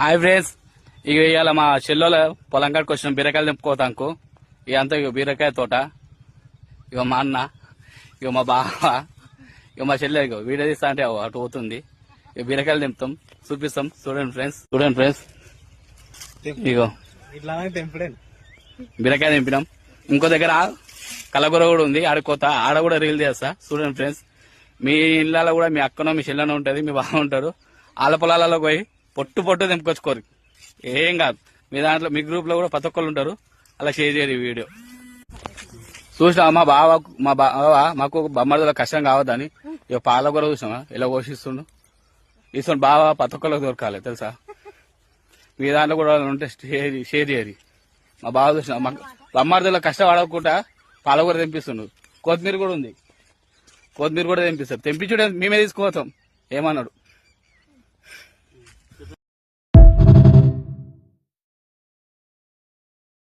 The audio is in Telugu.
హాయ్ ఫ్రెండ్స్, ఇక ఇవాళ మా చెల్లెల పొలం కాడికి వచ్చిన బీరకాయలు తెంపుకోతాంకు. ఇక అంతా ఇక బీరకాయ తోట. ఇక మా అన్న, ఇక మా బావ, ఇక మా చెల్లె ఇక వీడియో తీస్తా అంటే అటు పోతుంది. ఇక బీరకాయలు తెంపుతాం, చూపిస్తాం. చూడండి ఫ్రెండ్స్ ఇగో బీరకాయ తెంపినాం. ఇంకో దగ్గర కలగూర కూడా ఉంది, ఆడుకోత ఆడ కూడా రీల్ చేస్తా. చూడండి ఫ్రెండ్స్, మీ ఇళ్ళలో కూడా మీ అక్కనో మీ చెల్లెనో ఉంటది, మీ బావ ఉంటారు. ఆల పొలాలలో పోయి పొట్టు తెంపుకొచ్చుకోరు, ఏం కాదు. మీ దాంట్లో మీ గ్రూప్ లో కూడా ప్రతి ఒక్కరు ఉంటారు, అలా షేర్ చేయరు ఈ వీడియో. చూసినా మా బావ మాకు బొమ్మడిలో కష్టం కావద్దని ఇక పాలకూర చూసినామా ఇలా పోషిస్తుండు. ఇస్తుంది బావ ప్రతి ఒక్కరికి దొరకాలి తెలుసా. మీ దాంట్లో కూడా ఉంటే షేర్ చేయరు. మా బావ చూసిన మాకు బొమ్మడిలో కష్టం పడకుండా పాలకూర తెంపిస్తుండు. కొత్తిమీర కూడా ఉంది, కొత్తిమీర కూడా తెంపిస్తారు. తెంపించుడే మేమే తీసుకుపోతాం, ఏమన్నాడు.